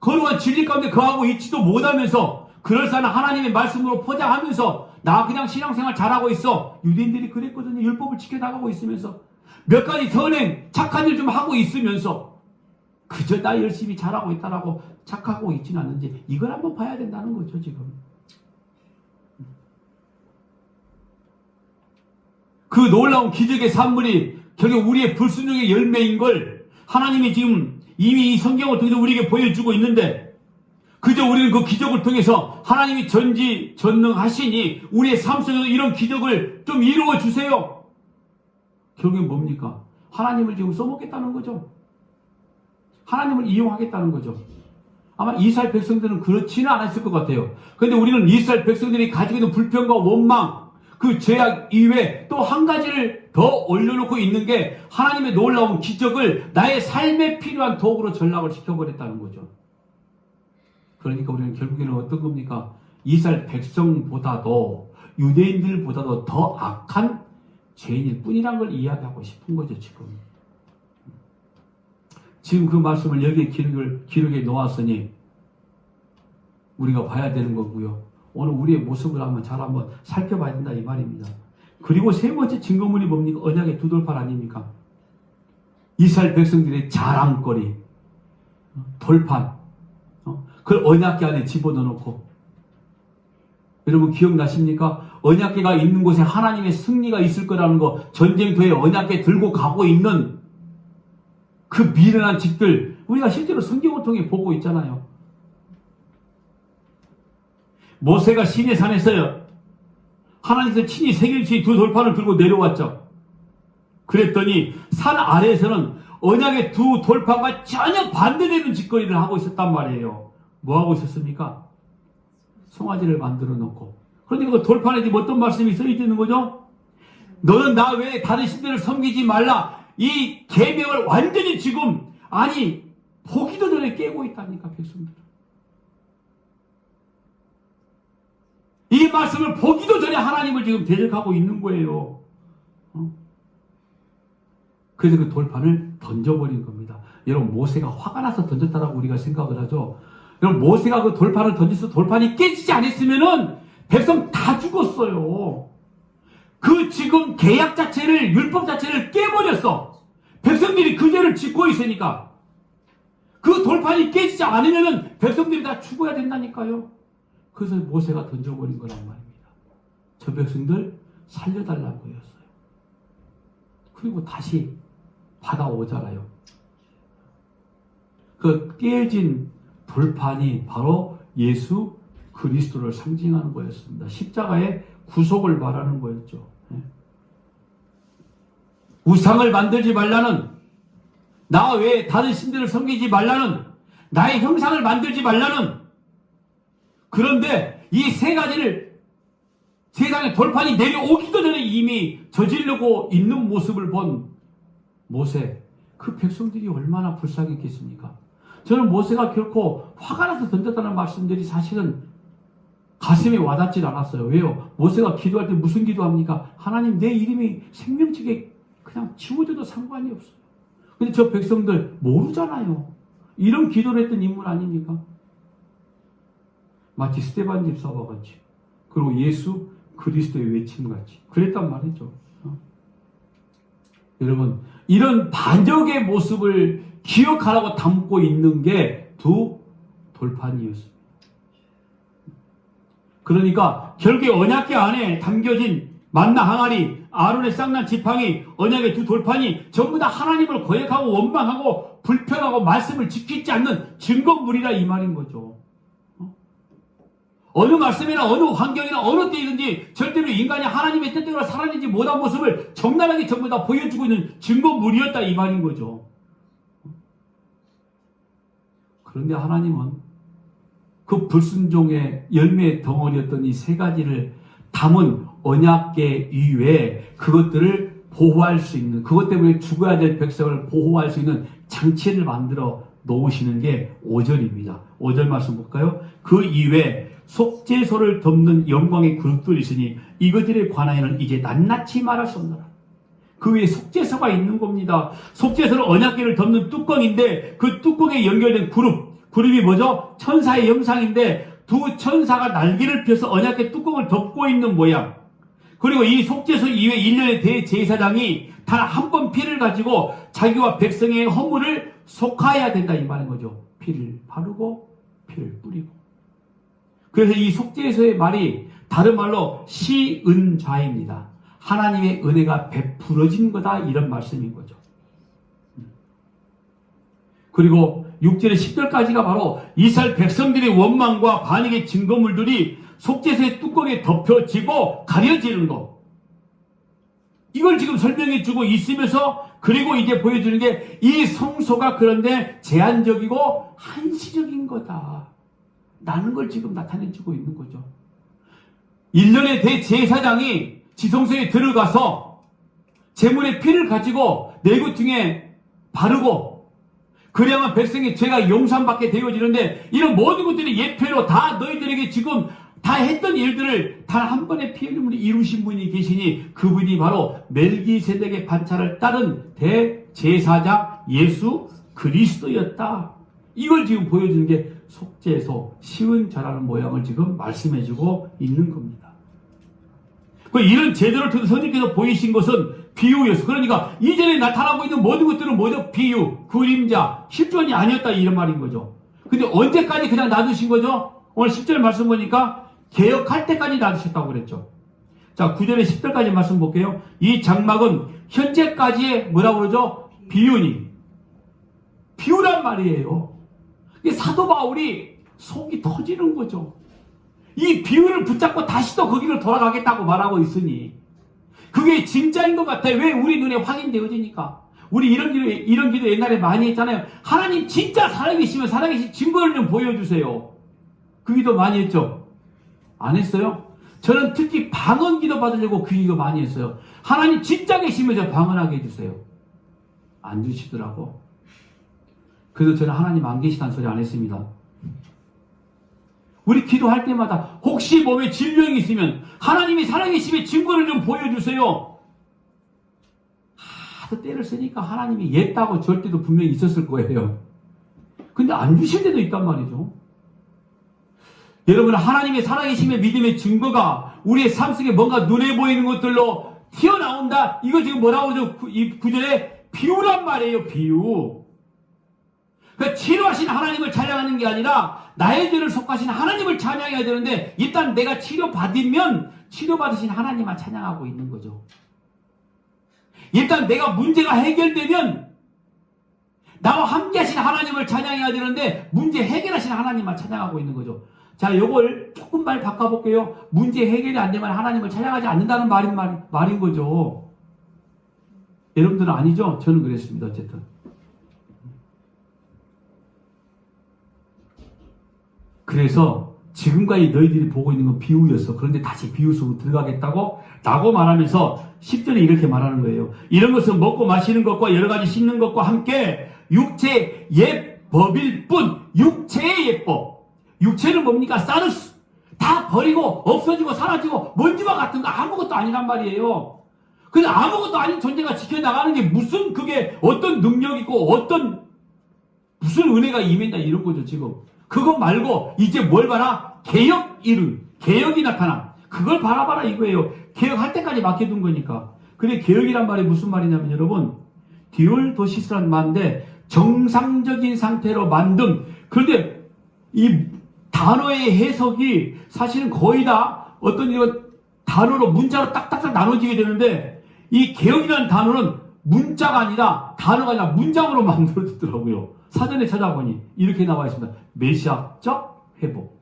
거룩한 진리 가운데 거하고 있지도 못하면서 그럴싸한 하나님의 말씀으로 포장하면서 나 그냥 신앙생활 잘하고 있어. 유대인들이 그랬거든요. 율법을 지켜나가고 있으면서 몇 가지 선행 착한 일 좀 하고 있으면서 그저 나 열심히 잘하고 있다라고 착각하고 있지는 않는지 이걸 한번 봐야 된다는 거죠 지금. 그 놀라운 기적의 산물이 결국 우리의 불순종의 열매인 걸 하나님이 지금 이미 이 성경을 통해서 우리에게 보여주고 있는데 그저 우리는 그 기적을 통해서 하나님이 전지전능하시니 우리의 삶 속에서 이런 기적을 좀 이루어 주세요. 결국엔 뭡니까? 하나님을 지금 써먹겠다는 거죠. 하나님을 이용하겠다는 거죠. 아마 이스라엘 백성들은 그렇지는 않았을 것 같아요. 그런데 우리는 이스라엘 백성들이 가지고 있는 불평과 원망, 그 죄악 이외에 또 한 가지를 더 올려놓고 있는 게 하나님의 놀라운 기적을 나의 삶에 필요한 도구로 전락을 시켜버렸다는 거죠. 그러니까 우리는 결국에는 어떤 겁니까? 이스라엘 백성보다도 유대인들보다도 더 악한 죄인일 뿐이란 걸 이야기하고 싶은 거죠 지금. 지금 그 말씀을 여기에 기록에 놓았으니 우리가 봐야 되는 거고요. 오늘 우리의 모습을 한번 살펴봐야 된다 이 말입니다. 그리고 세 번째 증거물이 뭡니까? 언약의 두 돌판 아닙니까? 이스라엘 백성들의 자랑거리, 돌판, 그걸 언약궤 안에 집어넣어놓고, 여러분 기억나십니까? 언약궤가 있는 곳에 하나님의 승리가 있을 거라는 거, 전쟁터에 언약궤 들고 가고 있는 그 미련한 집들 우리가 실제로 성경을 통해 보고 있잖아요. 모세가 시내산에서요 하나님께서 친히 세겔치 두 돌판을 들고 내려왔죠. 그랬더니 산 아래에서는 언약의 두 돌판과 전혀 반대되는 짓거리를 하고 있었단 말이에요. 뭐 하고 있었습니까? 송아지를 만들어 놓고. 그런데 그 돌판에 지금 어떤 말씀이 써 있는 거죠? 너는 나 외에 다른 신들을 섬기지 말라. 이 계명을 완전히 지금 보기도 전에 깨고 있다니까 백성들. 이 말씀을 보기도 전에 하나님을 지금 대적하고 있는 거예요. 그래서 그 돌판을 던져버린 겁니다. 여러분 모세가 화가 나서 던졌다라고 우리가 생각을 하죠. 그럼 모세가 그 돌판을 던져서 돌판이 깨지지 않았으면은 백성 다 죽었어요. 그 지금 계약 자체를, 율법 자체를 깨버렸어. 백성들이 그 죄를 짓고 있으니까. 그 돌판이 깨지지 않으면은 백성들이 다 죽어야 된다니까요. 그래서 모세가 던져버린 거란 말입니다. 저 백성들 살려달라고 했어요. 그리고 다시 받아오잖아요. 그 깨진 돌판이 바로 예수 그리스도를 상징하는 거였습니다. 십자가의 구속을 말하는 거였죠. 우상을 만들지 말라는, 나 외에 다른 신들을 섬기지 말라는, 나의 형상을 만들지 말라는. 그런데 이 세 가지를 세상에 돌판이 내려오기도 전에 이미 저지르고 있는 모습을 본 모세, 그 백성들이 얼마나 불쌍했겠습니까? 저는 모세가 결코 화가 나서 던졌다는 말씀들이 사실은 가슴에 와닿질 않았어요. 왜요? 모세가 기도할 때 무슨 기도합니까? 하나님, 내 이름이 생명책에 그냥 지워져도 상관이 없어요. 근데 저 백성들 모르잖아요. 이런 기도를 했던 인물 아닙니까? 마치 스데반 집사와 같이, 그리고 예수 그리스도의 외침같이 그랬단 말이죠. 여러분, 이런 반역의 모습을 기억하라고 담고 있는 게 두 돌판이었습니다. 그러니까 결국에 언약궤 안에 담겨진 만나 항아리, 아론의 쌍난 지팡이, 언약의 두 돌판이 전부 다 하나님을 거역하고 원망하고 불평하고 말씀을 지키지 않는 증거물이라 이 말인 거죠. 어느 말씀이나 어느 환경이나 어느 때이든지 절대로 인간이 하나님의 뜻대로 살아내지 못한 모습을 적나라하게 전부 다 보여주고 있는 증거물이었다 이 말인 거죠. 그런데 하나님은 그 불순종의 열매의 덩어리였던 이 세 가지를 담은 언약궤 이외에 그것들을 보호할 수 있는, 그것 때문에 죽어야 될 백성을 보호할 수 있는 장치를 만들어 놓으시는 게 5절입니다. 5절 말씀 볼까요? 그 이외에 속죄소를 덮는 영광의 그룹들이 있으니 이것들에 관하여는 이제 낱낱이 말할 수 없노라. 그 위에 속죄소가 있는 겁니다. 속죄소는 언약궤를 덮는 뚜껑인데 그 뚜껑에 연결된 그룹이 뭐죠? 천사의 형상인데 두 천사가 날개를 펴서 언약궤 뚜껑을 덮고 있는 모양. 그리고 이 속죄소 이외 1년의 대제사장이 단 한 번 피를 가지고 자기와 백성의 허물을 속하여야 된다 이 말인 거죠. 피를 바르고 피를 뿌리고. 그래서 이 속죄소의 말이 다른 말로 시은좌입니다. 하나님의 은혜가 베풀어진 거다 이런 말씀인 거죠. 그리고 6절에 10절까지가 바로 이스라엘 백성들의 원망과 반역의 증거물들이 속죄소의 뚜껑에 덮여지고 가려지는 것. 이걸 지금 설명해 주고 있으면서 그리고 이제 보여주는 게 이 성소가 그런데 제한적이고 한시적인 거다. 라는 걸 지금 나타내 주고 있는 거죠. 1년의 대제사장이 지성소에 들어가서 제물의 피를 가지고 내구퉁에 바르고 그래야만 백성의 죄가 용서받게 되어지는데 이런 모든 것들이 예표로 다 너희들에게 지금 다 했던 일들을 단 한 번의 피 흘림으로 이루신 분이 계시니 그분이 바로 멜기세덱의 반차를 따른 대제사장 예수 그리스도였다. 이걸 지금 보여주는 게 속죄소 시은좌라는 모양을 지금 말씀해주고 있는 겁니다. 이런 제도를 통해서 선생님께서 보이신 것은 비유였어. 그러니까 이전에 나타나고 있는 모든 것들은 뭐죠? 비유, 그림자, 실존이 아니었다 이런 말인 거죠. 근데 언제까지 그냥 놔두신 거죠? 오늘 10절 말씀 보니까 개혁할 때까지 놔두셨다고 그랬죠. 자, 9절에 10절까지 말씀 볼게요. 이 장막은 현재까지의 뭐라고 그러죠? 비유니. 비유란 말이에요. 사도 바울이 속이 터지는 거죠. 이 비유를 붙잡고 다시 또 거기를 돌아가겠다고 말하고 있으니 그게 진짜인 것 같아요. 왜? 우리 눈에 확인되어지니까. 우리 이런 기도 옛날에 많이 했잖아요. 하나님 진짜 살아계시면 살아계신 증거를 좀 보여주세요. 그 기도 많이 했죠? 안 했어요? 저는 특히 방언 기도 받으려고 그 기도 많이 했어요. 하나님 진짜 계시면 저 방언하게 해주세요. 안 주시더라고. 그래서 저는 하나님 안 계시다는 소리 안 했습니다. 우리 기도할 때마다 혹시 몸에 질병이 있으면 하나님이 살아계심의 증거를 좀 보여주세요. 하도 때를 쓰니까 하나님이 옛다고 줄 때도 분명히 있었을 거예요. 근데 안 주실 때도 있단 말이죠. 여러분, 하나님의 살아계심의 믿음의 증거가 우리의 삶 속에 뭔가 눈에 보이는 것들로 튀어나온다. 이거 지금 뭐라고 하죠? 이 구절에 비유란 말이에요. 비유. 그러니까 치료하신 하나님을 찬양하는 게 아니라 나의 죄를 속하신 하나님을 찬양해야 되는데, 일단 내가 치료받으면 치료받으신 하나님만 찬양하고 있는 거죠. 일단 내가 문제가 해결되면 나와 함께 하신 하나님을 찬양해야 되는데, 문제 해결하신 하나님만 찬양하고 있는 거죠. 자, 요걸 조금 말 바꿔볼게요. 문제 해결이 안 되면 하나님을 찬양하지 않는다는 말인 거죠. 여러분들은 아니죠? 저는 그랬습니다. 어쨌든. 그래서 지금까지 너희들이 보고 있는 건 비유였어. 그런데 다시 비유 속으로 들어가겠다고 라고 말하면서 10절에 이렇게 말하는 거예요. 이런 것은 먹고 마시는 것과 여러 가지 씻는 것과 함께 육체의 예법일 뿐. 육체의 예법. 육체는 뭡니까? 사르스. 다 버리고 없어지고 사라지고 먼지와 같은 거 아무것도 아니란 말이에요. 그냥 아무것도 아닌 존재가 지켜나가는 게 무슨 그게 어떤 능력 있고 어떤 무슨 은혜가 임했냐 이런 거죠 지금. 그거 말고 이제 뭘 봐라? 개혁 이룬. 개혁이 나타나. 그걸 바라봐라 이거예요. 개혁할 때까지 맡겨둔 거니까. 근데 개혁이란 말이 무슨 말이냐면 여러분, 디올도시스라는 말인데 정상적인 상태로 만든. 그런데 이 단어의 해석이 사실은 거의 다 어떤 이런 단어로 문자로 딱딱딱 나눠지게 되는데, 이 개혁이라는 단어는 문자가 아니라 단어가 아니라 문장으로 만들어졌더라고요. 사전에 찾아보니 이렇게 나와 있습니다. 메시아적 회복.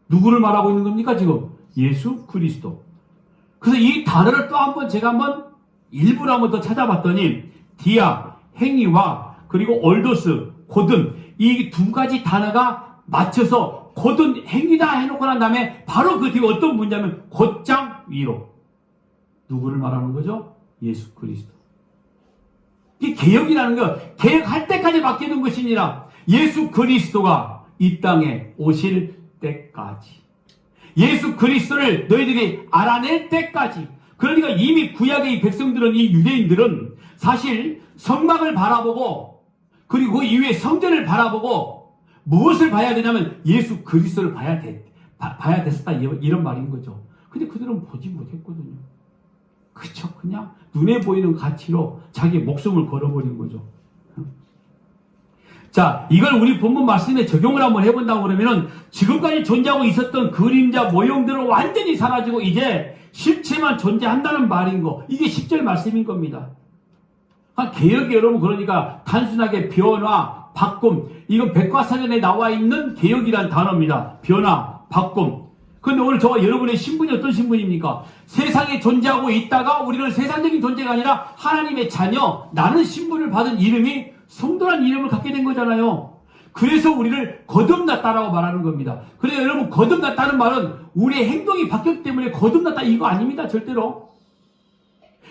누구를 말하고 있는 겁니까 지금? 예수 그리스도. 그래서 이 단어를 또 한번 제가 한번 일부러 한번 더 찾아봤더니 디아, 행위와 그리고 올도스, 고든, 이 두 가지 단어가 맞춰서 고든 행위다 해놓고 난 다음에 바로 그 뒤에 어떤 문제냐면 곧장 위로. 누구를 말하는 거죠? 예수 그리스도. 이 개혁이라는 거, 개혁할 때까지 맡기는 것이니라. 예수 그리스도가 이 땅에 오실 때까지. 예수 그리스도를 너희들이 알아낼 때까지. 그러니까 이미 구약의 이 백성들은, 이 유대인들은 사실 성막을 바라보고 그리고 그 이후에 성전을 바라보고 무엇을 봐야 되냐면 예수 그리스도를 봐야 됐었다 이런 말인 거죠. 근데 그들은 보지 못했거든요. 그쵸? 그냥 눈에 보이는 가치로 자기 목숨을 걸어버린 거죠. 자, 이걸 우리 본문 말씀에 적용을 한번 해본다고 그러면은 지금까지 존재하고 있었던 그림자 모형들은 완전히 사라지고 이제 실체만 존재한다는 말인 거. 이게 10절 말씀인 겁니다. 개혁이 여러분 그러니까 단순하게 변화, 바꿈. 이건 백과사전에 나와 있는 개혁이란 단어입니다. 변화, 바꿈. 근데 오늘 저와 여러분의 신분이 어떤 신분입니까? 세상에 존재하고 있다가 우리는 세상적인 존재가 아니라 하나님의 자녀, 나는 신분을 받은 이름이 성도란 이름을 갖게 된 거잖아요. 그래서 우리를 거듭났다라고 말하는 겁니다. 그래서 여러분 거듭났다는 말은 우리의 행동이 바뀌었기 때문에 거듭났다 이거 아닙니다. 절대로.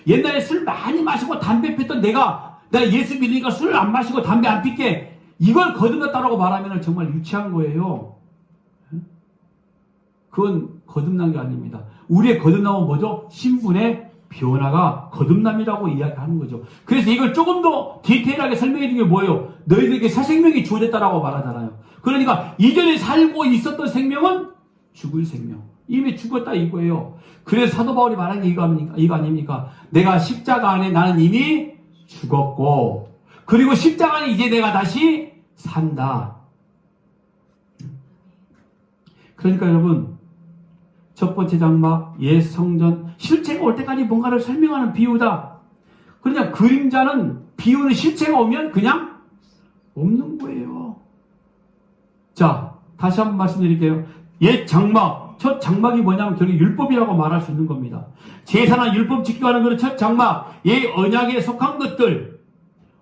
옛날에 술 많이 마시고 담배 폈던 내가 예수 믿으니까 술 안 마시고 담배 안 피게, 이걸 거듭났다라고 말하면 정말 유치한 거예요. 그건 거듭난 게 아닙니다. 우리의 거듭남은 뭐죠? 신분의 변화가 거듭남이라고 이야기하는 거죠. 그래서 이걸 조금 더 디테일하게 설명해 준 게 뭐예요? 너희들에게 새 생명이 주어졌다라고 말하잖아요. 그러니까 이전에 살고 있었던 생명은 죽을 생명. 이미 죽었다 이거예요. 그래서 사도 바울이 말한 게 이거 아닙니까? 내가 십자가 안에 나는 이미 죽었고, 그리고 십자가 안에 이제 내가 다시 산다. 그러니까 여러분, 첫 번째 장막, 옛 성전, 실체가 올 때까지 뭔가를 설명하는 비유다. 그러냐, 그림자는, 비유는 실체가 오면 그냥 없는 거예요. 자, 다시 한번 말씀드릴게요. 옛 장막, 첫 장막이 뭐냐면 결국 율법이라고 말할 수 있는 겁니다. 제사나 율법 지키고 하는 것은 첫 장막, 옛 언약에 속한 것들.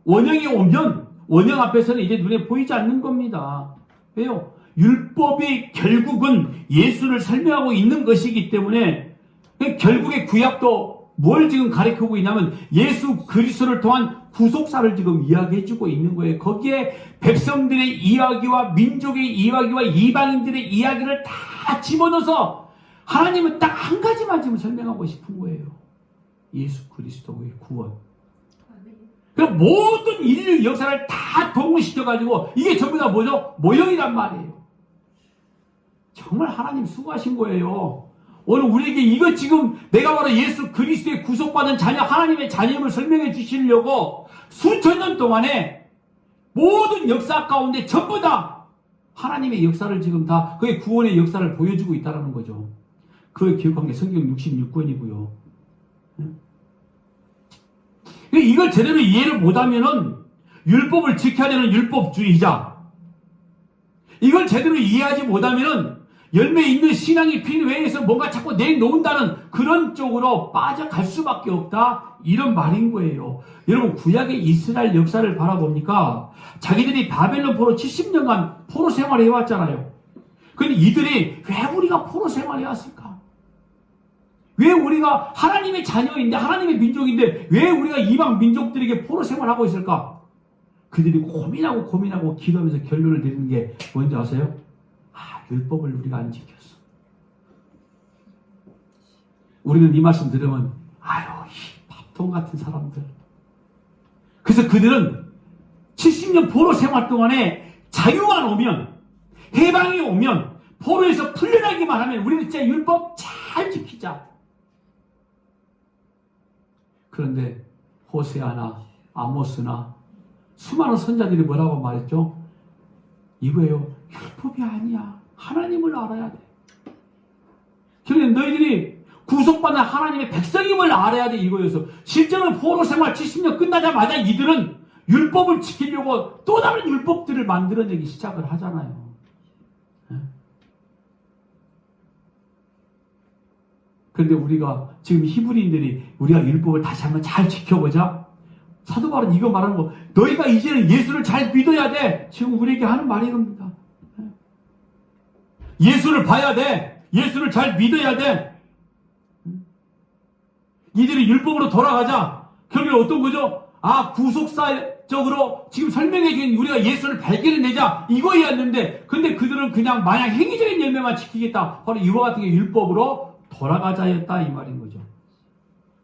원형이 오면 원형 앞에서는 이제 눈에 보이지 않는 겁니다. 왜요? 율법이 결국은 예수를 설명하고 있는 것이기 때문에 결국에 구약도 뭘 지금 가리키고 있냐면 예수 그리스도를 통한 구속사를 지금 이야기해주고 있는 거예요. 거기에 백성들의 이야기와 민족의 이야기와 이방인들의 이야기를 다 집어넣어서 하나님은 딱 한 가지만 지금 설명하고 싶은 거예요. 예수 그리스도의 구원. 그럼 모든 인류 역사를 다 동원시켜가지고 이게 전부 다 뭐죠? 모형이란 말이에요. 정말 하나님 수고하신 거예요. 오늘 우리에게 이거 지금 내가 바로 예수 그리스도의 구속받은 자녀, 하나님의 자녀임을 설명해 주시려고 수천 년 동안에 모든 역사 가운데 전부 다 하나님의 역사를 지금 다 그의 구원의 역사를 보여주고 있다는 거죠. 그걸 기억한 게 성경 66권이고요. 이걸 제대로 이해를 못하면은 율법을 지켜야 되는 율법주의자, 이걸 제대로 이해하지 못하면은 열매 있는 신앙이 필요해서 뭔가 자꾸 내놓는다는 그런 쪽으로 빠져갈 수밖에 없다, 이런 말인 거예요. 여러분, 구약의 이스라엘 역사를 바라보니까 자기들이 바벨론 포로 70년간 포로 생활을 해왔잖아요. 근데 이들이 왜 우리가 포로 생활을 해왔을까? 왜 우리가 하나님의 자녀인데, 하나님의 민족인데 왜 우리가 이방 민족들에게 포로 생활하고 있을까? 그들이 고민하고 기도하면서 결론을 내리는 게 뭔지 아세요? 율법을 우리가 안 지켰어. 우리는 이 말씀 들으면 아유, 이 밥통 같은 사람들. 그래서 그들은 70년 포로 생활 동안에 자유만 오면, 해방이 오면, 포로에서 풀려나기만 하면 우리는 진짜 율법 잘 지키자. 그런데 호세아나 아모스나 수많은 선자들이 뭐라고 말했죠? 이거예요. 율법이 아니야. 하나님을 알아야 돼. 그런데 너희들이 구속받은 하나님의 백성임을 알아야 돼, 이거여서. 실제로 포로 생활 70년 끝나자마자 이들은 율법을 지키려고 또 다른 율법들을 만들어내기 시작을 하잖아요. 그런데 우리가 지금 히브리인들이 우리가 율법을 다시 한번 잘 지켜보자. 사도 바울은 이거 말하는 거, 너희가 이제는 예수를 잘 믿어야 돼. 지금 우리에게 하는 말이 겁니다. 예수를 봐야 돼. 예수를 잘 믿어야 돼. 이들이 율법으로 돌아가자. 결국에 어떤 거죠? 구속사적으로 지금 설명해 준 우리가 예수를 발견해내자, 이거였는데, 근데 그들은 그냥 마냥 행위적인 열매만 지키겠다. 바로 이와 같은 게 율법으로 돌아가자였다, 이 말인 거죠.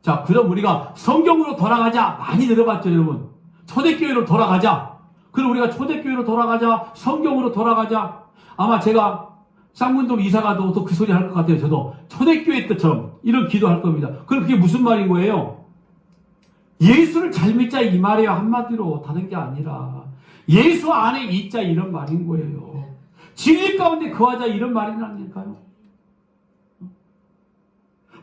자, 그럼 우리가 성경으로 돌아가자 많이 들어봤죠, 여러분? 초대교회로 돌아가자. 그럼 우리가 초대교회로 돌아가자, 성경으로 돌아가자. 아마 제가 쌍문동 이사가도 또 그 소리 할 것 같아요. 저도 초대교회 때처럼 이런 기도할 겁니다. 그럼 그게 무슨 말인 거예요? 예수를 잘 믿자, 이 말이에요. 한마디로. 다른 게 아니라 예수 안에 있자, 이런 말인 거예요. 진리 가운데 거하자, 이런 말이 아닐까요?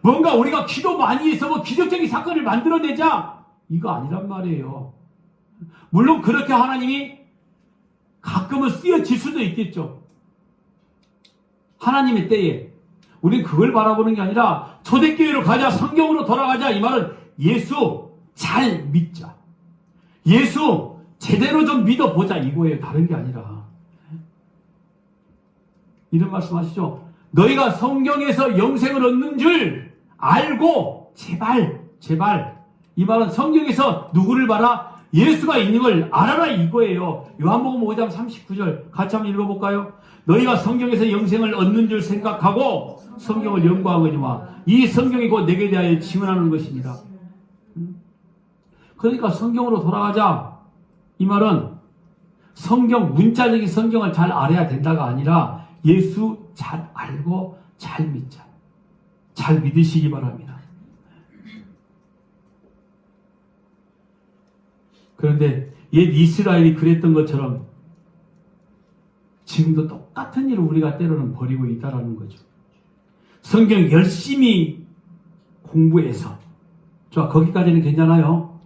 뭔가 우리가 기도 많이 해서 뭐 기적적인 사건을 만들어내자, 이거 아니란 말이에요. 물론 그렇게 하나님이 가끔은 쓰여질 수도 있겠죠. 하나님의 때에 우리는 그걸 바라보는 게 아니라 초대교회로 가자, 성경으로 돌아가자, 이 말은 예수 잘 믿자, 예수 제대로 좀 믿어보자, 이거예요. 다른 게 아니라. 이런 말씀 하시죠. 너희가 성경에서 영생을 얻는 줄 알고 제발 이 말은 성경에서 누구를 봐라? 예수가 있는 걸 알아라, 이거예요. 요한복음 5장 39절 같이 한번 읽어볼까요? 너희가 성경에서 영생을 얻는 줄 생각하고 성경을 연구하거니와 이 성경이 곧 내게 대하여 증언하는 것입니다. 그러니까 성경으로 돌아가자, 이 말은 성경, 문자적인 성경을 잘 알아야 된다가 아니라 예수 잘 알고 잘 믿자, 잘 믿으시기 바랍니다. 그런데 옛 이스라엘이 그랬던 것처럼 지금도 똑같은 일을 우리가 때로는 벌이고 있다는 거죠. 성경 열심히 공부해서, 좋아, 거기까지는 괜찮아요.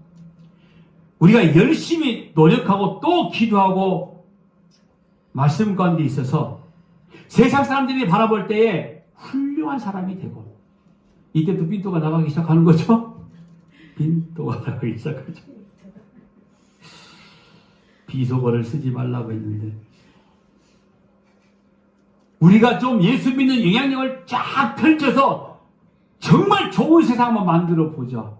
우리가 열심히 노력하고 또 기도하고 말씀 가운데 있어서 세상 사람들이 바라볼 때에 훌륭한 사람이 되고, 이때부터 빈도가 나가기 시작하는 거죠. 빈도가 나가기 시작하죠. 비속어를 쓰지 말라고 했는데, 우리가 좀 예수 믿는 영향력을 쫙 펼쳐서 정말 좋은 세상만 만들어 보자.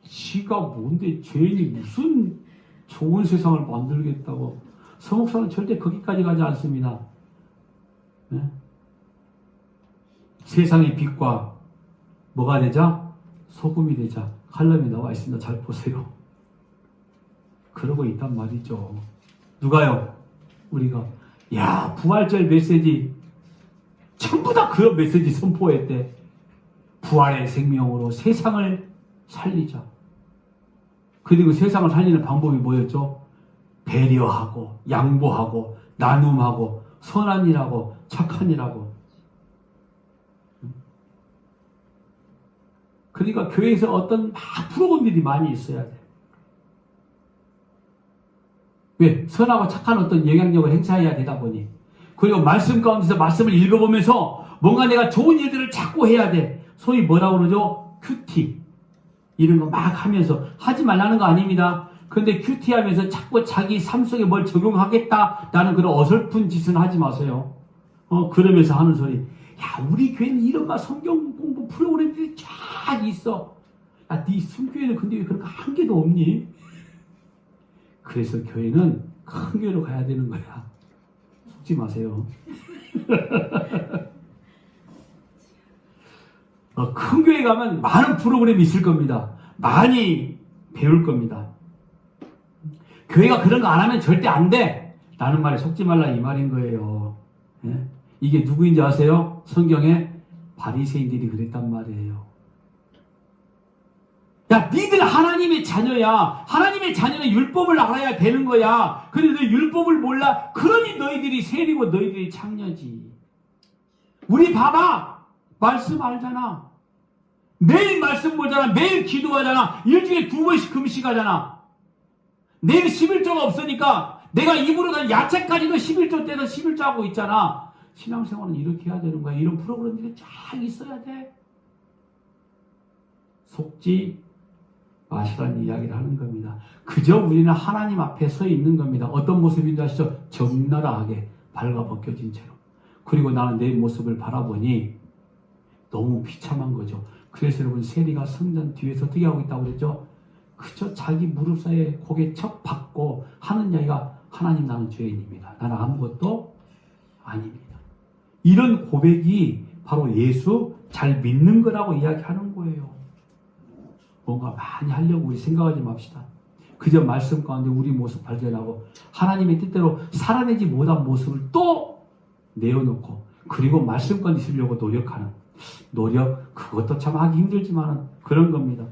지가 뭔데, 죄인이 무슨 좋은 세상을 만들겠다고. 성목사는 절대 거기까지 가지 않습니다. 네? 세상의 빛과 뭐가 되자? 소금이 되자. 칼럼이 나와 있습니다. 잘 보세요. 그러고 있단 말이죠. 누가요? 우리가 야, 부활절 메시지 전부 다 그런 메시지 선포했대. 부활의 생명으로 세상을 살리자. 그리고 세상을 살리는 방법이 뭐였죠? 배려하고 양보하고 나눔하고 선한 일하고 착한 일하고. 그러니까 교회에서 어떤 막 프로그램들이 많이 있어야 돼. 왜? 선하고 착한 어떤 영향력을 행사해야 되다 보니. 그리고 말씀 가운데서 말씀을 읽어보면서 뭔가 내가 좋은 일들을 자꾸 해야 돼. 소위 뭐라고 그러죠? 큐티. 이런 거 막 하면서 하지 말라는 거 아닙니다. 그런데 큐티 하면서 자꾸 자기 삶 속에 뭘 적용하겠다라는 그런 어설픈 짓은 하지 마세요. 그러면서 하는 소리. 야, 우리 교회는 이런 막 성경 공부 프로그램들이 쫙 있어. 야, 네 숨교회는 근데 왜 그런 거 한 개도 없니? 그래서 교회는 큰 교회로 가야 되는 거야. 속지 마세요. 큰 교회 가면 많은 프로그램이 있을 겁니다. 많이 배울 겁니다. 교회가 그런 거 안 하면 절대 안 돼. 라는 말에 속지 말라 이 말인 거예요. 예? 이게 누구인지 아세요? 성경에 바리새인들이 그랬단 말이에요. 야, 니들 하나님의 자녀야. 하나님의 자녀는 율법을 알아야 되는 거야. 근데 너 율법을 몰라. 그러니 너희들이 세리고 너희들이 창녀지. 우리 봐봐. 말씀 알잖아. 매일 말씀 보잖아. 매일 기도하잖아. 일주일에 2번씩 금식하잖아. 내일 11조가 없으니까 내가 입으로 단 야채까지도 11조 때도 11조 하고 있잖아. 신앙생활은 이렇게 해야 되는 거야. 이런 프로그램들이 쫙 있어야 돼. 속지 마시라는 이야기를 하는 겁니다. 그저 우리는 하나님 앞에 서 있는 겁니다. 어떤 모습인지 아시죠? 적나라하게 발가벗겨진 채로. 그리고 나는 내 모습을 바라보니 너무 비참한 거죠. 그래서 여러분 세리가 성전 뒤에서 어떻게 하고 있다고 그랬죠? 그저 자기 무릎 사이에 고개 척 박고 하는 이야기가 하나님 나는 죄인입니다. 나는 아무것도 아닙니다. 이런 고백이 바로 예수 잘 믿는 거라고 이야기하는 거예요. 뭔가 많이 하려고 우리 생각하지 맙시다. 그저 말씀 가운데 우리 모습 발견하고 하나님의 뜻대로 살아내지 못한 모습을 또 내어놓고 그리고 말씀 가운데 있으려고 노력하는 노력, 그것도 참 하기 힘들지만 그런 겁니다.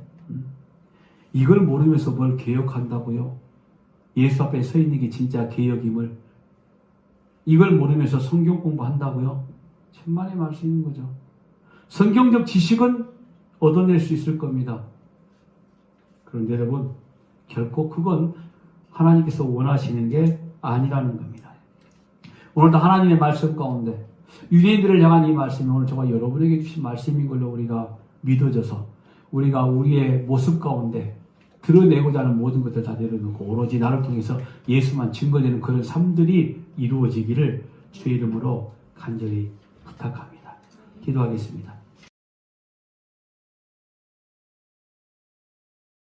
이걸 모르면서 뭘 개혁한다고요? 예수 앞에 서 있는 게 진짜 개혁임을 이걸 모르면서 성경 공부한다고요? 천만의 말씀인 거죠. 성경적 지식은 얻어낼 수 있을 겁니다. 그런데 여러분 결코 그건 하나님께서 원하시는 게 아니라는 겁니다. 오늘도 하나님의 말씀 가운데 유대인들을 향한 이 말씀이 오늘 정말 여러분에게 주신 말씀인 걸로 우리가 믿어져서 우리가 우리의 모습 가운데 드러내고자 하는 모든 것들 다 내려놓고 오로지 나를 통해서 예수만 증거되는 그런 삶들이 이루어지기를 주의 이름으로 간절히 부탁합니다. 기도하겠습니다.